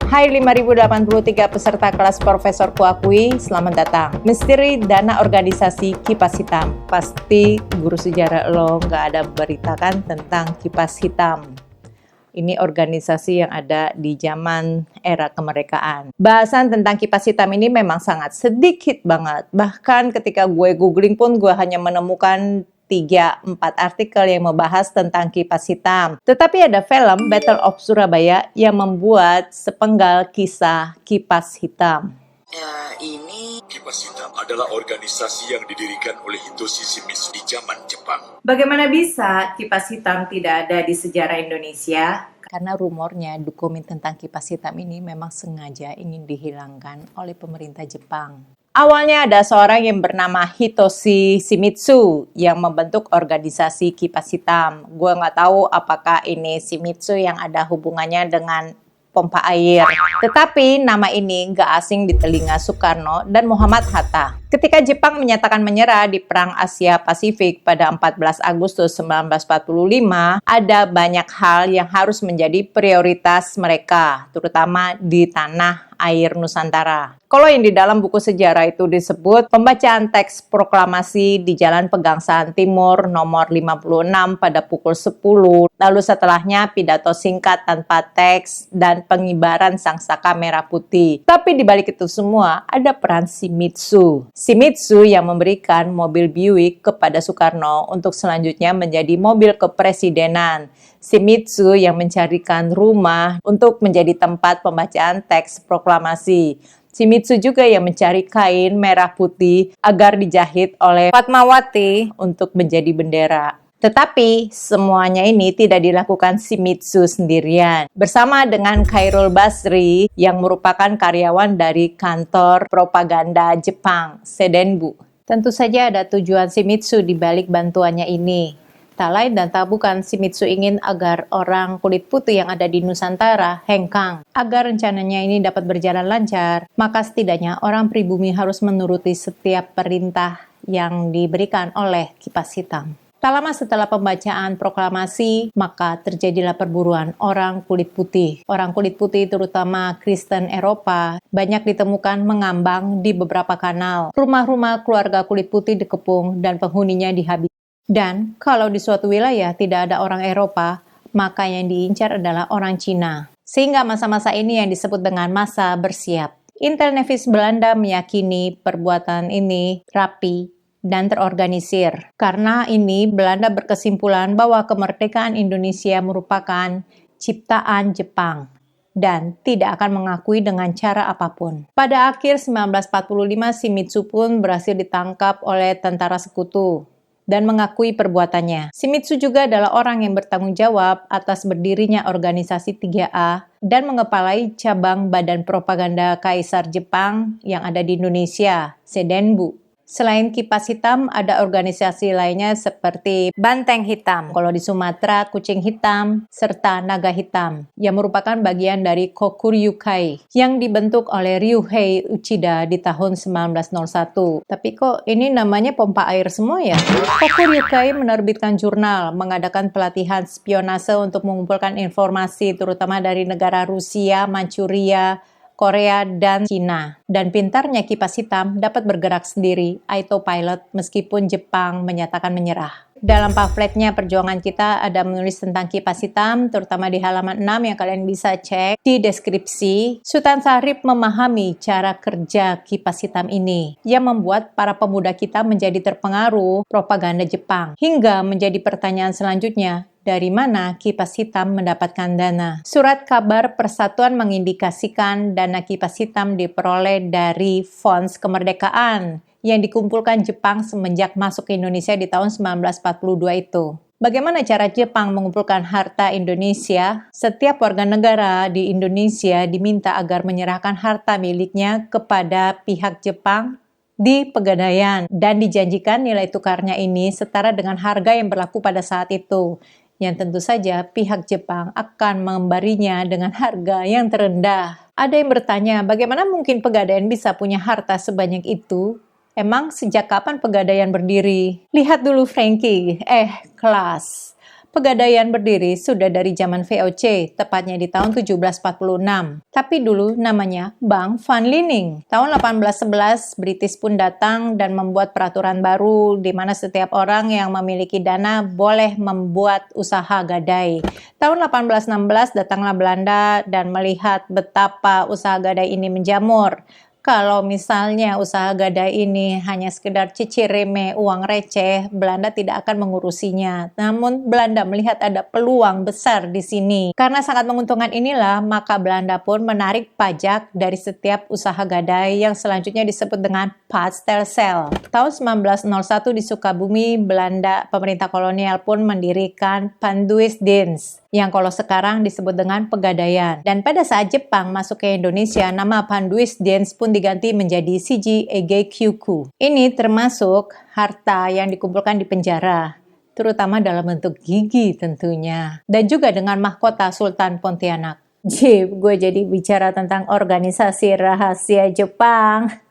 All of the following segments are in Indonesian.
Hai 5083 peserta kelas Profesor Kuakui, selamat datang. Misteri dana organisasi Kipas Hitam. Pasti guru sejarah lo nggak ada beritakan tentang Kipas Hitam. Ini organisasi yang ada di zaman era kemerdekaan. Bahasan tentang Kipas Hitam ini memang sangat sedikit banget. Bahkan ketika gue googling pun gue hanya menemukan 3-4 artikel yang membahas tentang Kipas Hitam. Tetapi ada film Battle of Surabaya yang membuat sepenggal kisah Kipas Hitam. Ini Kipas Hitam adalah organisasi yang didirikan oleh Hitoshi Shimizu di zaman Jepang. Bagaimana bisa Kipas Hitam tidak ada di sejarah Indonesia? Karena rumornya dokumen tentang Kipas Hitam ini memang sengaja ingin dihilangkan oleh pemerintah Jepang. Awalnya ada seorang yang bernama Hitoshi Shimizu yang membentuk organisasi Kipas Hitam. Gue nggak tahu apakah ini Shimizu yang ada hubungannya dengan pompa air. Tetapi nama ini nggak asing di telinga Soekarno dan Muhammad Hatta. Ketika Jepang menyatakan menyerah di Perang Asia Pasifik pada 14 Agustus 1945, ada banyak hal yang harus menjadi prioritas mereka, terutama di tanah air Nusantara. Kalau yang di dalam buku sejarah itu disebut pembacaan teks proklamasi di Jalan Pegangsaan Timur nomor 56 pada pukul 10, lalu setelahnya pidato singkat tanpa teks dan pengibaran sangsaka merah putih. Tapi di balik itu semua ada peran Shimizu. Shimizu yang memberikan mobil Buick kepada Soekarno untuk selanjutnya menjadi mobil kepresidenan. Shimizu yang mencarikan rumah untuk menjadi tempat pembacaan teks proklamasi. Shimizu juga yang mencari kain merah putih agar dijahit oleh Fatmawati untuk menjadi bendera. Tetapi semuanya ini tidak dilakukan Shimizu sendirian. Bersama dengan Khairul Basri yang merupakan karyawan dari kantor propaganda Jepang, Sedenbu. Tentu saja ada tujuan Shimizu di balik bantuannya ini. Tak lain dan tak bukan, Shimizu ingin agar orang kulit putih yang ada di Nusantara hengkang. Agar rencananya ini dapat berjalan lancar, maka setidaknya orang pribumi harus menuruti setiap perintah yang diberikan oleh Kipas Hitam. Tak lama setelah pembacaan proklamasi, maka terjadilah perburuan orang kulit putih. Orang kulit putih terutama Kristen Eropa banyak ditemukan mengambang di beberapa kanal. Rumah-rumah keluarga kulit putih dikepung dan penghuninya dihabisi. Dan kalau di suatu wilayah tidak ada orang Eropa, maka yang diincar adalah orang Cina. Sehingga masa-masa ini yang disebut dengan masa bersiap. Intel Nevis Belanda meyakini perbuatan ini rapi dan terorganisir. Karena ini Belanda berkesimpulan bahwa kemerdekaan Indonesia merupakan ciptaan Jepang dan tidak akan mengakui dengan cara apapun. Pada akhir 1945, Shimizu pun berhasil ditangkap oleh tentara sekutu dan mengakui perbuatannya. Shimizu juga adalah orang yang bertanggung jawab atas berdirinya organisasi 3A dan mengepalai cabang badan propaganda Kaisar Jepang yang ada di Indonesia, Sedenbu. Selain Kipas Hitam, ada organisasi lainnya seperti Banteng Hitam, kalau di Sumatera Kucing Hitam, serta Naga Hitam, yang merupakan bagian dari Kokuryukai, yang dibentuk oleh Ryuhei Uchida di tahun 1901. Tapi kok ini namanya pompa air semua ya? Kokuryukai menerbitkan jurnal, mengadakan pelatihan spionase untuk mengumpulkan informasi, terutama dari negara Rusia, Manchuria, Korea, dan Cina. Dan pintarnya Kipas Hitam dapat bergerak sendiri, autopilot, meskipun Jepang menyatakan menyerah. Dalam pamfletnya Perjuangan Kita ada menulis tentang Kipas Hitam, terutama di halaman 6 yang kalian bisa cek di deskripsi. Sultan Syarif memahami cara kerja Kipas Hitam ini, yang membuat para pemuda kita menjadi terpengaruh propaganda Jepang. Hingga menjadi pertanyaan selanjutnya, dari mana Kipas Hitam mendapatkan dana? Surat kabar Persatuan mengindikasikan dana Kipas Hitam diperoleh dari Fonds Kemerdekaan yang dikumpulkan Jepang semenjak masuk ke Indonesia di tahun 1942 itu. Bagaimana cara Jepang mengumpulkan harta Indonesia? Setiap warga negara di Indonesia diminta agar menyerahkan harta miliknya kepada pihak Jepang di Pegadaian dan dijanjikan nilai tukarnya ini setara dengan harga yang berlaku pada saat itu, yang tentu saja pihak Jepang akan memberinya dengan harga yang terendah. Ada yang bertanya, bagaimana mungkin Pegadaian bisa punya harta sebanyak itu? Emang sejak kapan Pegadaian berdiri? Lihat dulu Frankie, kelas. Pegadaian berdiri sudah dari zaman VOC, tepatnya di tahun 1746. Tapi dulu namanya Bank van Liening. Tahun 1811, British pun datang dan membuat peraturan baru di mana setiap orang yang memiliki dana boleh membuat usaha gadai. Tahun 1816 datanglah Belanda dan melihat betapa usaha gadai ini menjamur. Kalau misalnya usaha gadai ini hanya sekedar cicil remeh uang receh, Belanda tidak akan mengurusinya. Namun Belanda melihat ada peluang besar di sini. Karena sangat menguntungkan inilah, maka Belanda pun menarik pajak dari setiap usaha gadai yang selanjutnya disebut dengan Pastelcel. Tahun 1901 di Sukabumi, Belanda, pemerintah kolonial pun mendirikan Panduisdienst, yang kalau sekarang disebut dengan Pegadaian. Dan pada saat Jepang masuk ke Indonesia, nama Panduisdienst pun diganti menjadi Shiji Ege Kyuku. Ini termasuk harta yang dikumpulkan di penjara, terutama dalam bentuk gigi tentunya. Dan juga dengan mahkota Sultan Pontianak. Gue jadi bicara tentang organisasi rahasia Jepang.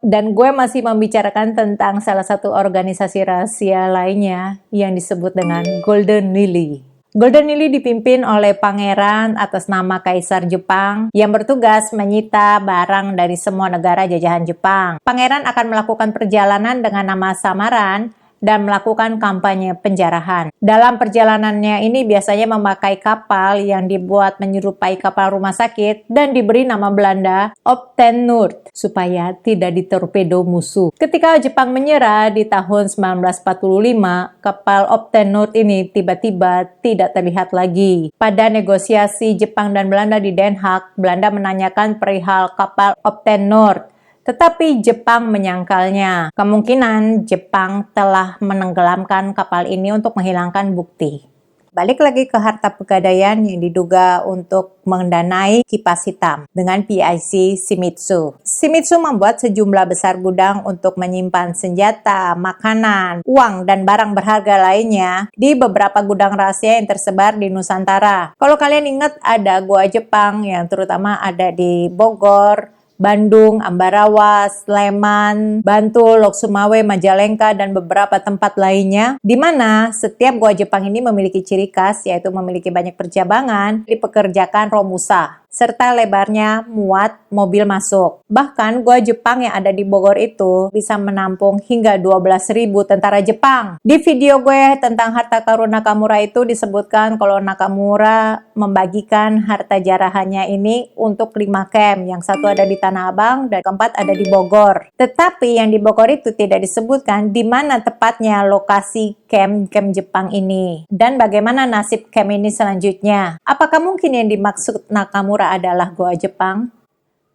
Dan gue masih membicarakan tentang salah satu organisasi rahasia lainnya yang disebut dengan Golden Lily. Golden Lily dipimpin oleh pangeran atas nama Kaisar Jepang yang bertugas menyita barang dari semua negara jajahan Jepang. Pangeran akan melakukan perjalanan dengan nama samaran dan melakukan kampanye penjarahan. Dalam perjalanannya ini biasanya memakai kapal yang dibuat menyerupai kapal rumah sakit dan diberi nama Belanda Opten-Noord supaya tidak ditorpedo musuh. Ketika Jepang menyerah di tahun 1945, kapal Opten-Noord ini tiba-tiba tidak terlihat lagi. Pada negosiasi Jepang dan Belanda di Den Haag, Belanda menanyakan perihal kapal Opten-Noord. Tetapi Jepang menyangkalnya. Kemungkinan Jepang telah menenggelamkan kapal ini untuk menghilangkan bukti. Balik lagi ke harta pegadaian yang diduga untuk mendanai kipas hitam dengan PIC Shimizu. Shimizu membuat sejumlah besar gudang untuk menyimpan senjata, makanan, uang, dan barang berharga lainnya di beberapa gudang rahasia yang tersebar di Nusantara. Kalau kalian ingat, ada Goa Jepang yang terutama ada di Bogor, Bandung, Ambarawa, Sleman, Bantul, Lok Sumawe, Majalengka, dan beberapa tempat lainnya, di mana setiap gua Jepang ini memiliki ciri khas, yaitu memiliki banyak percabangan, dipekerjakan romusa, serta lebarnya muat mobil masuk. Bahkan gua Jepang yang ada di Bogor itu bisa menampung hingga 12.000 tentara Jepang. Di video gue tentang harta karun Nakamura itu disebutkan kalau Nakamura membagikan harta jarahannya ini untuk 5 camp. Yang satu ada di Tanah Abang dan keempat ada di Bogor. Tetapi yang di Bogor itu tidak disebutkan di mana tepatnya lokasi camp Jepang ini. Dan bagaimana nasib camp ini selanjutnya. Apakah mungkin yang dimaksud Nakamura adalah Goa Jepang?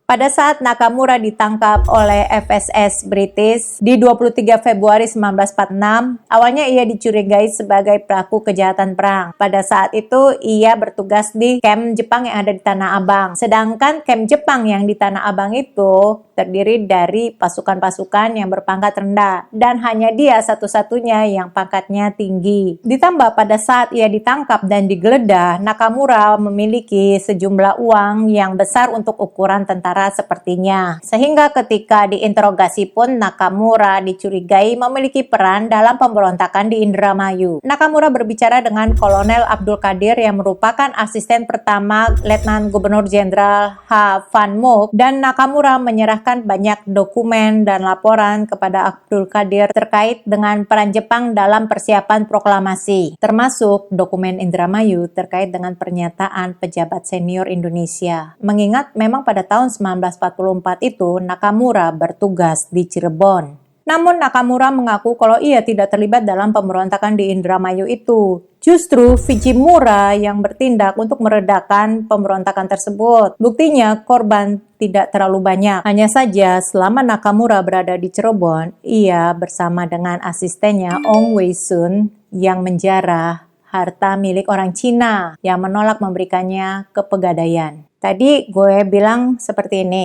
Pada saat Nakamura ditangkap oleh FSS British di 23 Februari 1946, awalnya ia dicurigai sebagai pelaku kejahatan perang. Pada saat itu, ia bertugas di kamp Jepang yang ada di Tanah Abang. Sedangkan kamp Jepang yang di Tanah Abang itu terdiri dari pasukan-pasukan yang berpangkat rendah dan hanya dia satu-satunya yang pangkatnya tinggi. Ditambah pada saat ia ditangkap dan digeledah, Nakamura memiliki sejumlah uang yang besar untuk ukuran tentara sepertinya. Sehingga ketika diinterogasi pun Nakamura dicurigai memiliki peran dalam pemberontakan di Indramayu. Nakamura berbicara dengan Kolonel Abdul Qadir yang merupakan asisten pertama Letnan Gubernur Jenderal H. Van Mook, dan Nakamura menyerahkan banyak dokumen dan laporan kepada Abdul Qadir terkait dengan peran Jepang dalam persiapan proklamasi, termasuk dokumen Indramayu terkait dengan pernyataan pejabat senior Indonesia. Mengingat memang pada tahun 1944 itu Nakamura bertugas di Cirebon. Namun Nakamura mengaku kalau ia tidak terlibat dalam pemberontakan di Indramayu itu. Justru Fujimura yang bertindak untuk meredakan pemberontakan tersebut. Buktinya korban tidak terlalu banyak. Hanya saja selama Nakamura berada di Cirebon, ia bersama dengan asistennya Ong Wei Sun yang menjarah harta milik orang Cina yang menolak memberikannya ke Pegadaian. Tadi gue bilang seperti ini.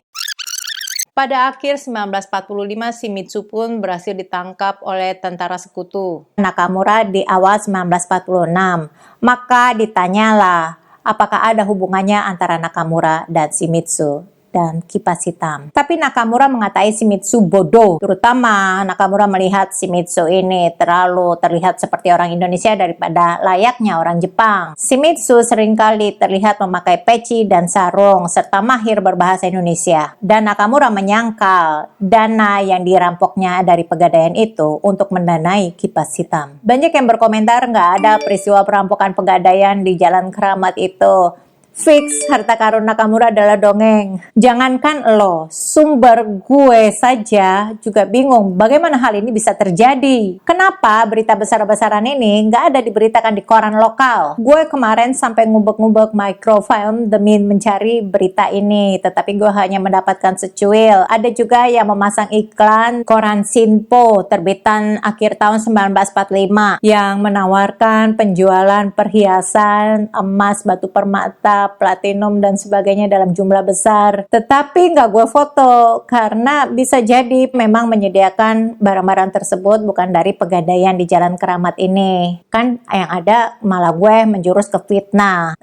Pada akhir 1945, Shimizu pun berhasil ditangkap oleh tentara sekutu Nakamura di awal 1946. Maka ditanyalah, apakah ada hubungannya antara Nakamura dan Shimizu? dan kipas hitam. Tapi Nakamura mengatai Shimizu bodoh. Terutama Nakamura melihat Shimizu ini terlalu terlihat seperti orang Indonesia daripada layaknya orang Jepang. Shimizu seringkali terlihat memakai peci dan sarung serta mahir berbahasa Indonesia. Dan Nakamura menyangkal dana yang dirampoknya dari pegadaian itu untuk mendanai kipas hitam. Banyak yang berkomentar nggak ada peristiwa perampokan pegadaian di Jalan Keramat itu. Fix harta karun Nakamura adalah dongeng. Jangankan lo, sumber gue saja juga bingung bagaimana hal ini bisa terjadi. Kenapa berita besar-besaran ini nggak ada diberitakan di koran lokal? Gue kemarin sampai ngubek-ngubek microfilm demi mencari berita ini, tetapi gue hanya mendapatkan secuil. Ada juga yang memasang iklan koran Shinpo terbitan akhir tahun 1945 yang menawarkan penjualan perhiasan, emas, batu permata, platinum dan sebagainya dalam jumlah besar. Tetapi nggak gue foto karena bisa jadi memang menyediakan barang-barang tersebut bukan dari pegadaian di Jalan Keramat ini. Kan yang ada malah gue menjurus ke fitnah.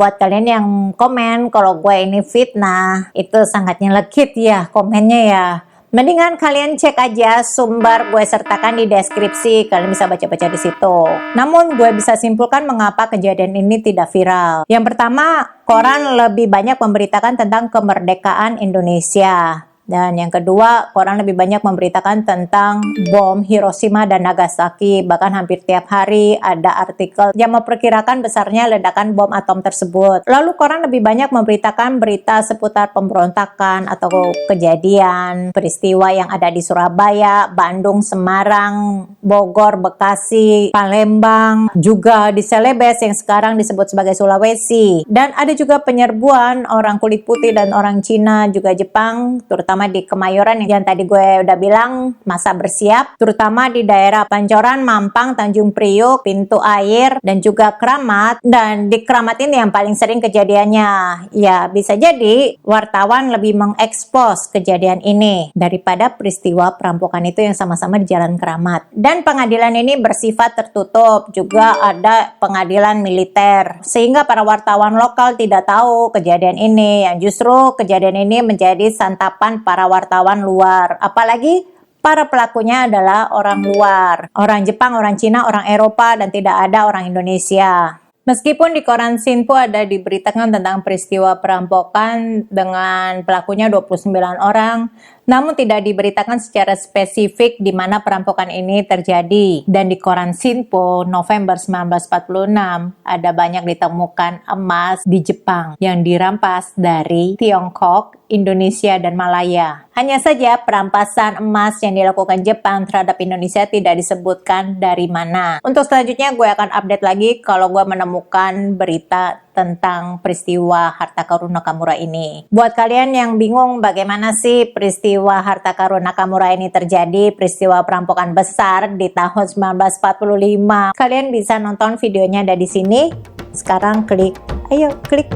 Buat kalian yang komen kalau gue ini fitnah, itu sangat nyelekit ya komennya ya. Mendingan kalian cek aja sumber gue sertakan di deskripsi, kalian bisa baca-baca di situ. Namun gue bisa simpulkan mengapa kejadian ini tidak viral. Yang pertama, koran lebih banyak memberitakan tentang kemerdekaan Indonesia. Dan yang kedua, koran lebih banyak memberitakan tentang bom Hiroshima dan Nagasaki. Bahkan hampir tiap hari ada artikel yang memperkirakan besarnya ledakan bom atom tersebut. Lalu koran lebih banyak memberitakan berita seputar pemberontakan atau kejadian, peristiwa yang ada di Surabaya, Bandung, Semarang, Bogor, Bekasi, Palembang, juga di Celebes yang sekarang disebut sebagai Sulawesi. Dan ada juga penyerbuan orang kulit putih dan orang Cina, juga Jepang, terutama di Kemayoran yang tadi gue udah bilang masa bersiap, terutama di daerah Pancoran, Mampang, Tanjung Priok, Pintu Air, dan juga Keramat. Dan di Keramat ini yang paling sering kejadiannya. Ya bisa jadi wartawan lebih mengekspos kejadian ini daripada peristiwa perampokan itu yang sama-sama di Jalan Keramat. Dan pengadilan ini bersifat tertutup, juga ada pengadilan militer, sehingga para wartawan lokal tidak tahu kejadian ini, yang justru kejadian ini menjadi santapan para wartawan luar. Apalagi para pelakunya adalah orang luar, orang Jepang, orang Cina, orang Eropa, dan tidak ada orang Indonesia. Meskipun di koran Shinpo ada diberitakan tentang peristiwa perampokan dengan pelakunya 29 orang, namun tidak diberitakan secara spesifik di mana perampokan ini terjadi. Dan di koran Shinpo November 1946 ada banyak ditemukan emas di Jepang yang dirampas dari Tiongkok, Indonesia, dan Malaya. Hanya saja perampasan emas yang dilakukan Jepang terhadap Indonesia tidak disebutkan dari mana. Untuk selanjutnya gue akan update lagi kalau gue menemukan berita tentang peristiwa harta karun Nakamura ini. Buat kalian yang bingung bagaimana sih peristiwa harta karun Nakamura ini terjadi, peristiwa perampokan besar di tahun 1945, kalian bisa nonton videonya ada di sini. Sekarang klik, ayo klik.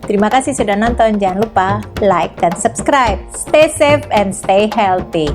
Terima kasih sudah nonton, jangan lupa like dan subscribe. Stay safe and stay healthy.